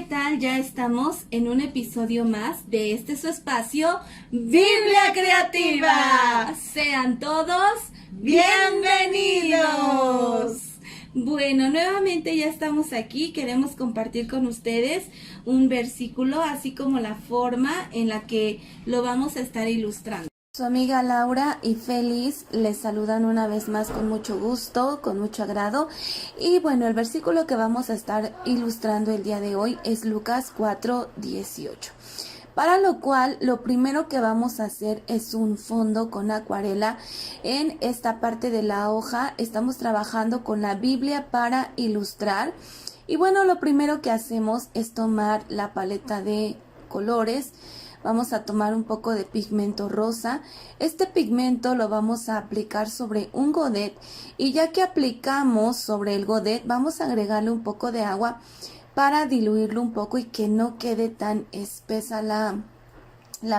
tal? Ya estamos en un episodio más de este su espacio, Biblia Creativa. Sean todos bienvenidos. Bueno, nuevamente ya estamos aquí, queremos compartir con ustedes un versículo, así como la forma en la que lo vamos a estar ilustrando. Su amiga Laura y Feliz les saludan una vez más con mucho gusto, con mucho agrado. Y bueno, el versículo que vamos a estar ilustrando el día de hoy es Lucas 4:18. Para lo cual, lo primero que vamos a hacer es un fondo con acuarela. En esta parte de la hoja estamos trabajando con la Biblia para ilustrar. Y bueno, lo primero que hacemos es tomar la paleta de colores. Vamos a tomar un poco de pigmento rosa. Este pigmento lo vamos a aplicar sobre un godet y ya que aplicamos sobre el godet vamos a agregarle un poco de agua para diluirlo un poco y que no quede tan espesa la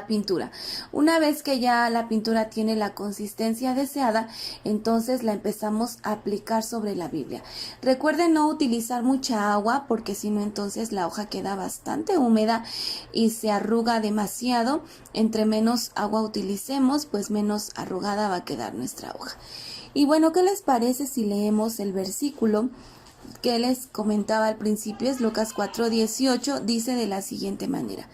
pintura. Una vez que ya la pintura tiene la consistencia deseada, entonces la empezamos a aplicar sobre la Biblia. Recuerden no utilizar mucha agua porque si no entonces la hoja queda bastante húmeda y se arruga demasiado. Entre menos agua utilicemos, pues menos arrugada va a quedar nuestra hoja. Y bueno, ¿qué les parece si leemos el versículo que les comentaba al principio? Es Lucas 4:18, dice de la siguiente manera: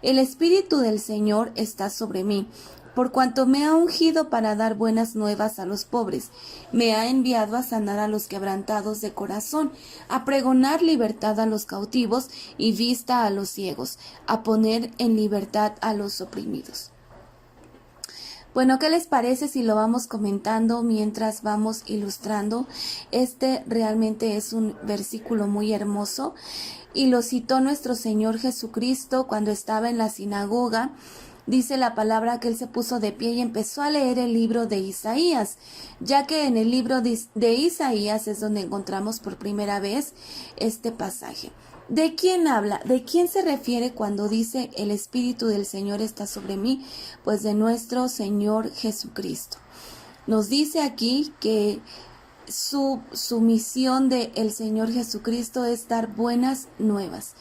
El Espíritu del Señor está sobre mí, por cuanto me ha ungido para dar buenas nuevas a los pobres, me ha enviado a sanar a los quebrantados de corazón, a pregonar libertad a los cautivos y vista a los ciegos, a poner en libertad a los oprimidos. Bueno, ¿qué les parece si lo vamos comentando mientras vamos ilustrando? Este realmente es un versículo muy hermoso y lo citó nuestro Señor Jesucristo cuando estaba en la sinagoga. Dice la palabra que él se puso de pie y empezó a leer el libro de Isaías, ya que en el libro de Isaías es donde encontramos por primera vez este pasaje. ¿De quién habla? ¿De quién se refiere cuando dice el Espíritu del Señor está sobre mí? Pues de nuestro Señor Jesucristo. Nos dice aquí que su misión de el Señor Jesucristo es dar buenas nuevas.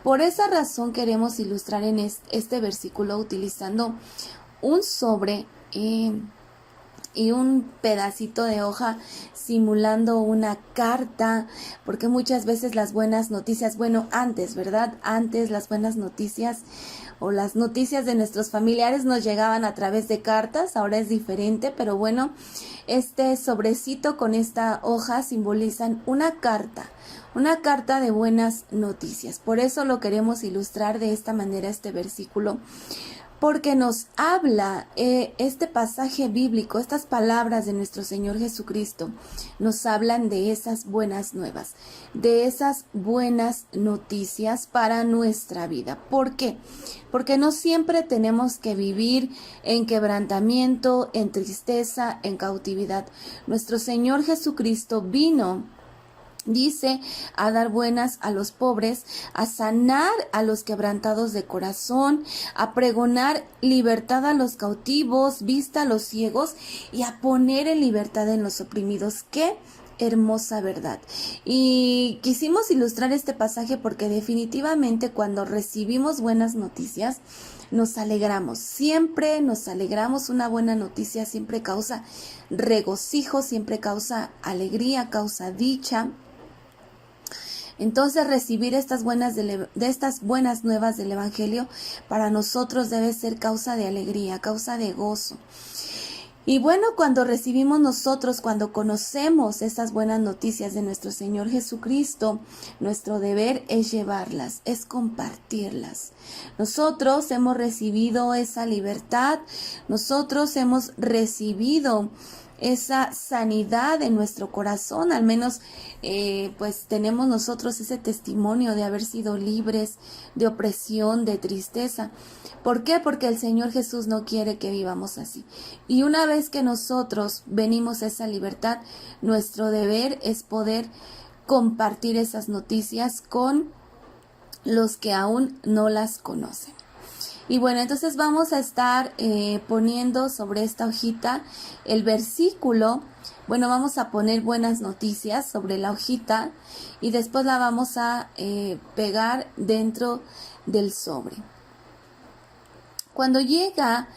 Por esa razón queremos ilustrar en este versículo utilizando un sobre y un pedacito de hoja simulando una carta, porque muchas veces las buenas noticias, bueno, antes, ¿verdad? Antes las buenas noticias o las noticias de nuestros familiares nos llegaban a través de cartas, ahora es diferente, pero bueno, este sobrecito con esta hoja simbolizan una carta de buenas noticias. Por eso lo queremos ilustrar de esta manera este versículo, porque nos habla este pasaje bíblico, estas palabras de nuestro Señor Jesucristo, nos hablan de esas buenas nuevas, de esas buenas noticias para nuestra vida. ¿Por qué? Porque no siempre tenemos que vivir en quebrantamiento, en tristeza, en cautividad. Nuestro Señor Jesucristo vino, dice, a dar buenas a los pobres, a sanar a los quebrantados de corazón, a pregonar libertad a los cautivos, vista a los ciegos y a poner en libertad en los oprimidos. ¡Qué hermosa verdad! Y quisimos ilustrar este pasaje porque definitivamente cuando recibimos buenas noticias, nos alegramos, siempre nos alegramos. Una buena noticia siempre causa regocijo, siempre causa alegría, causa dicha. Entonces recibir estas buenas nuevas del Evangelio para nosotros debe ser causa de alegría, causa de gozo. Y bueno, cuando recibimos nosotros, cuando conocemos estas buenas noticias de nuestro Señor Jesucristo, nuestro deber es llevarlas, es compartirlas. Nosotros hemos recibido esa libertad, nosotros hemos recibido esa sanidad en nuestro corazón, al menos pues tenemos nosotros ese testimonio de haber sido libres de opresión, de tristeza. ¿Por qué? Porque el Señor Jesús no quiere que vivamos así. Y una vez que nosotros venimos a esa libertad, nuestro deber es poder compartir esas noticias con los que aún no las conocen. Y bueno, entonces vamos a estar poniendo sobre esta hojita el versículo. Bueno, vamos a poner buenas noticias sobre la hojita y después la vamos a pegar dentro del sobre. Cuando llega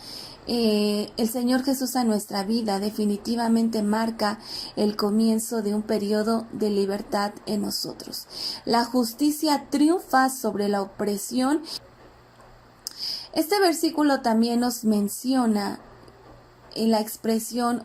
el Señor Jesús a nuestra vida, definitivamente marca el comienzo de un periodo de libertad en nosotros. La justicia triunfa sobre la opresión. Este versículo también nos menciona en la expresión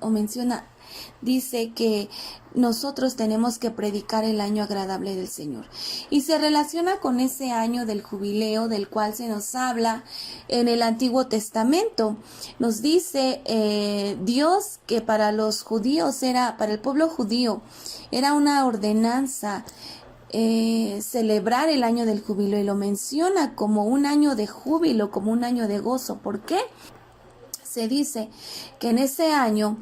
dice que nosotros tenemos que predicar el año agradable del Señor. Y se relaciona con ese año del jubileo del cual se nos habla en el Antiguo Testamento. Nos dice Dios que para los judíos para el pueblo judío, era una ordenanza celebrar el año del júbilo, y lo menciona como un año de júbilo, como un año de gozo. ¿Por qué? Se dice que en ese año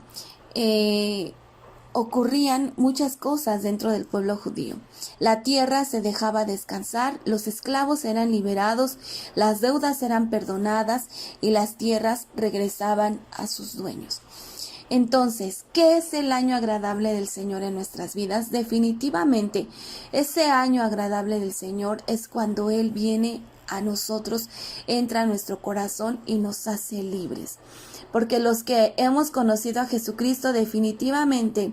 ocurrían muchas cosas dentro del pueblo judío. La tierra se dejaba descansar, los esclavos eran liberados, las deudas eran perdonadas y las tierras regresaban a sus dueños. Entonces, ¿qué es el año agradable del Señor en nuestras vidas? Definitivamente, ese año agradable del Señor es cuando Él viene a nosotros, entra a nuestro corazón y nos hace libres. Porque los que hemos conocido a Jesucristo definitivamente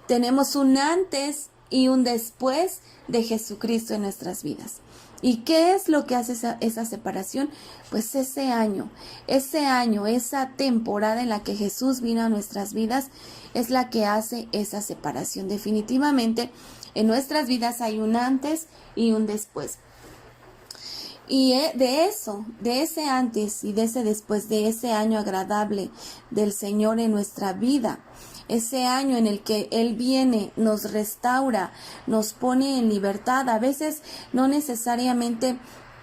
tenemos un antes y un después de Jesucristo en nuestras vidas. ¿Y qué es lo que hace esa separación? Pues ese año, esa temporada en la que Jesús vino a nuestras vidas es la que hace esa separación. Definitivamente en nuestras vidas hay un antes y un después. Y de ese antes y de ese después, de ese año agradable del Señor en nuestra vida, ese año en el que Él viene, nos restaura, nos pone en libertad. A veces no necesariamente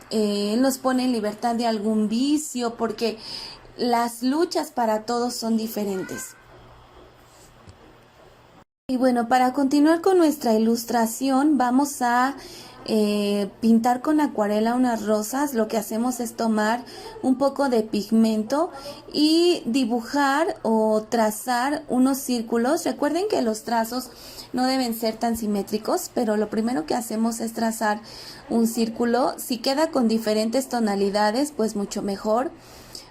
Él nos pone en libertad de algún vicio, porque las luchas para todos son diferentes. Y bueno, para continuar con nuestra ilustración, vamos a pintar con acuarela unas rosas. Lo que hacemos es tomar un poco de pigmento y dibujar o trazar unos círculos. Recuerden que los trazos no deben ser tan simétricos, pero lo primero que hacemos es trazar un círculo. Si queda con diferentes tonalidades, pues mucho mejor.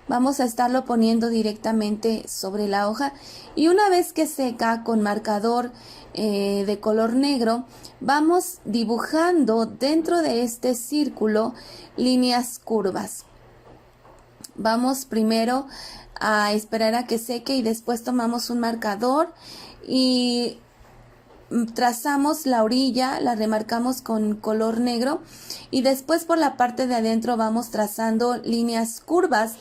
Vamos a estarlo poniendo directamente sobre la hoja, y una vez que seca con marcador de color negro, vamos dibujando dentro de este círculo líneas curvas. Vamos primero a esperar a que seque y después tomamos un marcador y trazamos la orilla, la remarcamos con color negro, y después por la parte de adentro vamos trazando líneas curvas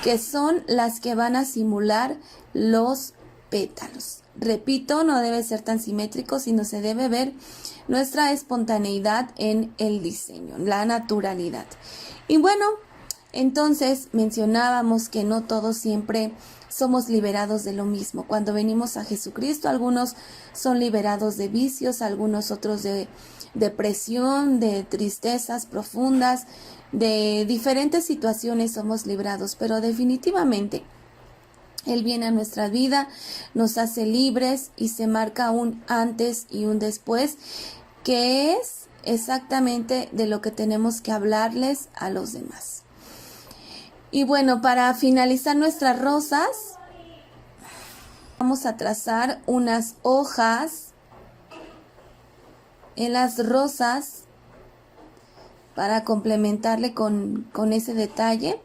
que son las que van a simular los pétalos. Repito, no debe ser tan simétrico, sino se debe ver nuestra espontaneidad en el diseño, la naturalidad. Y bueno, entonces mencionábamos que no todos siempre somos liberados de lo mismo. Cuando venimos a Jesucristo, algunos son liberados de vicios, algunos otros de depresión, de tristezas profundas, de diferentes situaciones somos librados, pero definitivamente Él viene a nuestra vida, nos hace libres y se marca un antes y un después, que es exactamente de lo que tenemos que hablarles a los demás. Y bueno, para finalizar nuestras rosas, vamos a trazar unas hojas en las rosas para complementarle con ese detalle,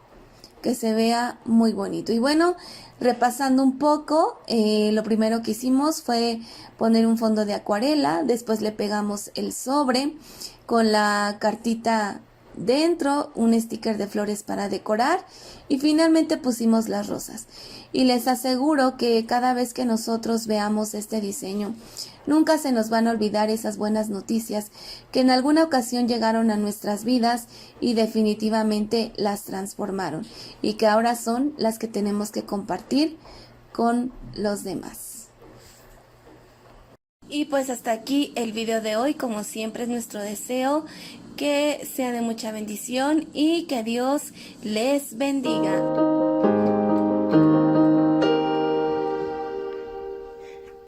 que se vea muy bonito. Y bueno, repasando un poco, lo primero que hicimos fue poner un fondo de acuarela, después le pegamos el sobre con la cartita dentro, un sticker de flores para decorar, y finalmente pusimos las rosas. Y les aseguro que cada vez que nosotros veamos este diseño, nunca se nos van a olvidar esas buenas noticias que en alguna ocasión llegaron a nuestras vidas y definitivamente las transformaron, y que ahora son las que tenemos que compartir con los demás. Y pues hasta aquí el video de hoy. Como siempre es nuestro deseo que sea de mucha bendición y que Dios les bendiga.